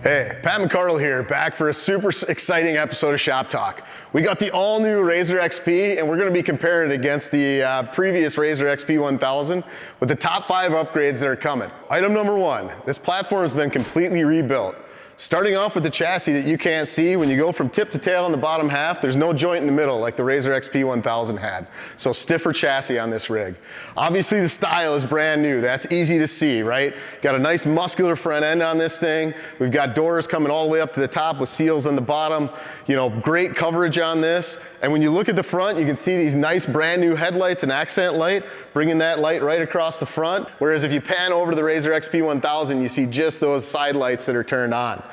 Hey, Pat McCardle here, back for a super exciting episode of Shop Talk. We got the all-new RZR XP, and we're going to be comparing it against the previous RZR XP 1000 with the top 5 upgrades that are coming. Item number 1, this platform has been completely rebuilt. Starting off with the chassis that you can't see, when you go from tip to tail in the bottom half, there's no joint in the middle like the RZR XP 1000 had. So stiffer chassis on this rig. Obviously the style is brand new. That's easy to see, right? Got a nice muscular front end on this thing. We've got doors coming all the way up to the top with seals on the bottom. You know, great coverage on this. And when you look at the front, you can see these nice brand new headlights and accent light, bringing that light right across the front. Whereas if you pan over to the RZR XP 1000, you see just those side lights that are turned on.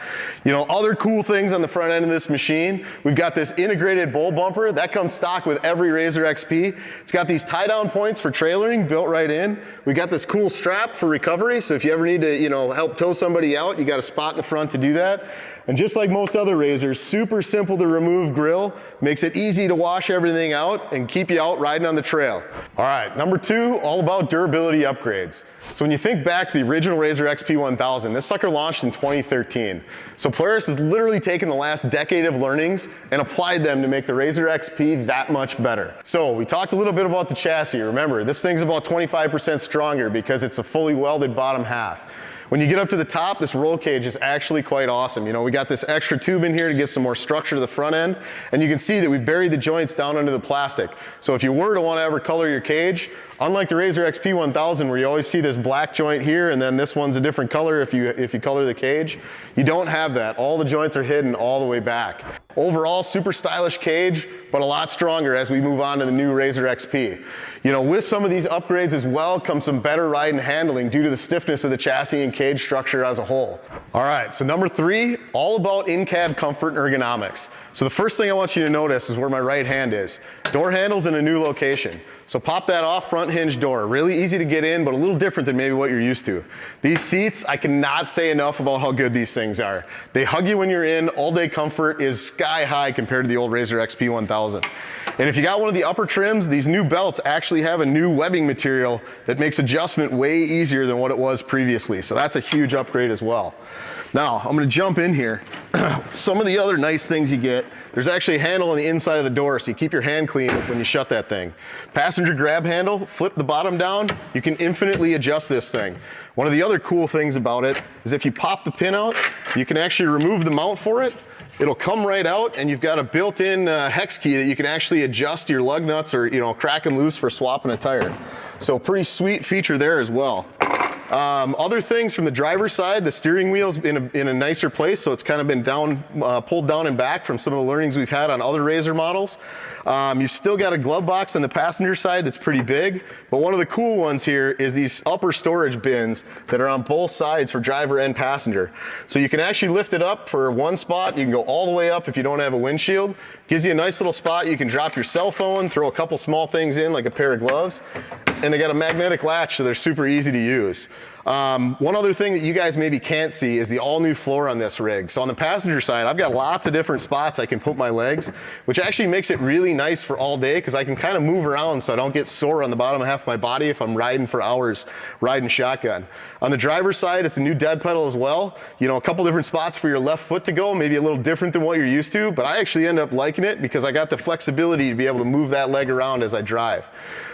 You know, other cool things on the front end of this machine, we've got this integrated bull bumper that comes stock with every RZR XP. It's got these tie down points for trailering built right in. We got this cool strap for recovery, so if you ever need to, you know, help tow somebody out, you got a spot in the front to do that. And just like most other RZRs, super simple to remove grill, makes it easy to wash everything out and keep you out riding on the trail. All right, number 2, all about durability upgrades. So when you think back to the original RZR XP 1000, this sucker launched in 2013. So Polaris has literally taken the last decade of learnings and applied them to make the RZR XP that much better. So we talked a little bit about the chassis. Remember, this thing's about 25% stronger because it's a fully welded bottom half. When you get up to the top, this roll cage is actually quite awesome. You know, we got this extra tube in here to give some more structure to the front end, and you can see that we buried the joints down under the plastic. So if you were to want to ever color your cage, unlike the RZR XP 1000 where you always see this black joint here and then this one's a different color if you color the cage, you don't have that. All the joints are hidden all the way back. Overall, super stylish cage, but a lot stronger as we move on to the new RZR XP. You know, with some of these upgrades as well comes some better ride and handling due to the stiffness of the chassis and cage structure as a whole. All right, so number 3, all about in-cab comfort and ergonomics. So the first thing I want you to notice is where my right hand is. Door handle's in a new location. So pop that off, front hinge door. Really easy to get in, but a little different than maybe what you're used to. These seats, I cannot say enough about how good these things are. They hug you when you're in. All-day comfort is sky high compared to the old RZR XP 1000. And if you got one of the upper trims, these new belts actually have a new webbing material that makes adjustment way easier than what it was previously. So that's a huge upgrade as well. Now, I'm gonna jump in here. Some of the other nice things you get, there's actually a handle on the inside of the door so you keep your hand clean when you shut that thing. Passenger grab handle, flip the bottom down, you can infinitely adjust this thing. One of the other cool things about it is if you pop the pin out, you can actually remove the mount for it. It'll come right out and you've got a built-in hex key that you can actually adjust your lug nuts or, you know, crack and loose for swapping a tire. So pretty sweet feature there as well. Other things from the driver's side, the steering wheel's in a nicer place, so it's kind of been pulled down and back from some of the learnings we've had on other RZR models. You've still got a glove box on the passenger side that's pretty big, but one of the cool ones here is these upper storage bins that are on both sides for driver and passenger. So you can actually lift it up for one spot, you can go all the way up if you don't have a windshield. Gives you a nice little spot, you can drop your cell phone, throw a couple small things in like a pair of gloves, and they got a magnetic latch so they're super easy to use. One other thing that you guys maybe can't see is the all-new floor on this rig. So on the passenger side, I've got lots of different spots I can put my legs, which actually makes it really nice for all day because I can kind of move around so I don't get sore on the bottom half of my body if I'm riding for hours, riding shotgun. On the driver's side, it's a new dead pedal as well. You know, a couple different spots for your left foot to go, maybe a little different than what you're used to, but I actually end up liking it because I got the flexibility to be able to move that leg around as I drive.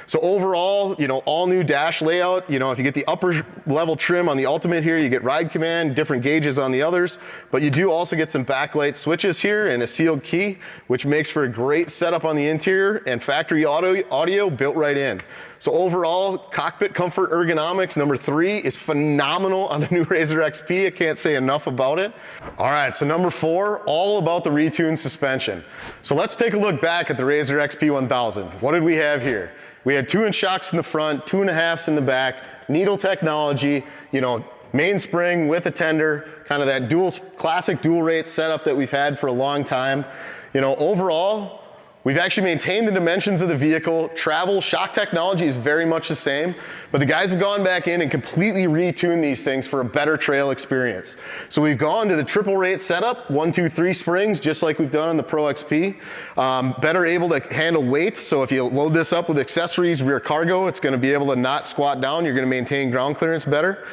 So overall, you know, all new dash layout. You know, if you get the upper level trim on the Ultimate here, you get ride command, different gauges on the others, but you do also get some backlight switches here and a sealed key, which makes for a great setup on the interior and factory audio built right in. So overall, cockpit comfort ergonomics, number 3, is phenomenal on the new RZR XP. I can't say enough about it. All right, so number 4, all about the retuned suspension. So let's take a look back at the RZR XP 1000. What did we have here? We had 2-inch shocks in the front, 2.5s in the back, needle technology, you know, mainspring with a tender, kind of that classic dual rate setup that we've had for a long time. You know, overall, We've actually maintained the dimensions of the vehicle. Travel, shock technology is very much the same, but the guys have gone back in and completely retuned these things for a better trail experience. So we've gone to the triple rate setup, 1, 2, 3 springs, just like we've done on the Pro XP. Better able to handle weight, so if you load this up with accessories, rear cargo, it's gonna be able to not squat down, you're gonna maintain ground clearance better.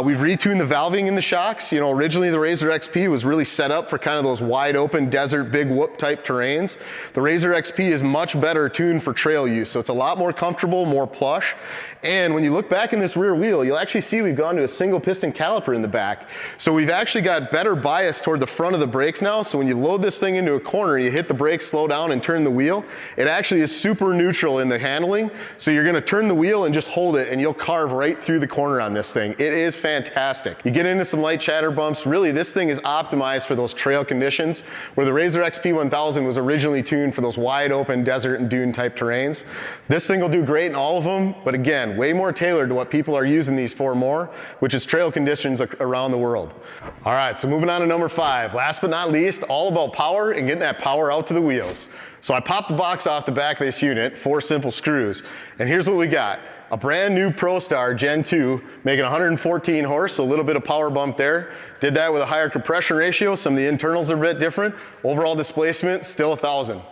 We've retuned the valving in the shocks. You know, originally the RZR XP was really set up for kind of those wide open desert, big whoop type terrains. The RZR XP is much better tuned for trail use, so it's a lot more comfortable, more plush. And when you look back in this rear wheel, you'll actually see we've gone to a single piston caliper in the back. So we've actually got better bias toward the front of the brakes now, so when you load this thing into a corner, you hit the brakes, slow down, and turn the wheel, it actually is super neutral in the handling. So you're gonna turn the wheel and just hold it, and you'll carve right through the corner on this thing. It is fantastic. You get into some light chatter bumps. Really, this thing is optimized for those trail conditions, where the RZR XP 1000 was originally tuned for those wide open desert and dune type terrains. This thing will do great in all of them, but again, way more tailored to what people are using these for more, which is trail conditions around the world. All right, so moving on to number 5. Last but not least, all about power and getting that power out to the wheels. So I popped the box off the back of this unit, 4 simple screws, and here's what we got. A brand new ProStar Gen 2, making 114 horse, so a little bit of power bump there. Did that with a higher compression ratio. Some of the internals are a bit different. Overall displacement, still 1,000.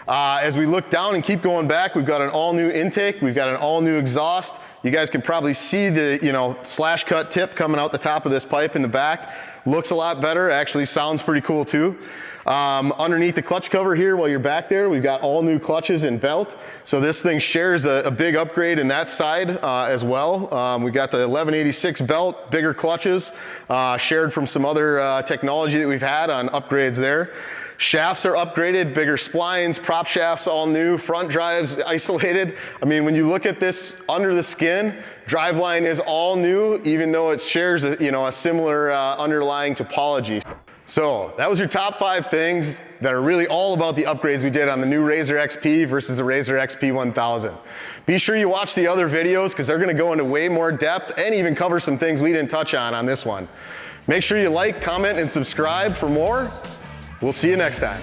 As we look down and keep going back, we've got an all new intake, we've got an all new exhaust. You guys can probably see the slash cut tip coming out the top of this pipe in the back. Looks a lot better, actually sounds pretty cool too. Underneath the clutch cover here, while you're back there, we've got all new clutches and belt. So this thing shares a big upgrade in that side as well. We've got the 1186 belt, bigger clutches, shared from some other technology that we've had on upgrades there. Shafts are upgraded, bigger splines, prop shafts all new, front drives isolated. I mean, when you look at this under the skin, driveline is all new, even though it shares a similar underlying topology. So that was your top 5 things that are really all about the upgrades we did on the new RZR XP versus the RZR XP 1000. Be sure you watch the other videos because they're going to go into way more depth and even cover some things we didn't touch on this one. Make sure you like, comment, and subscribe for more. We'll see you next time.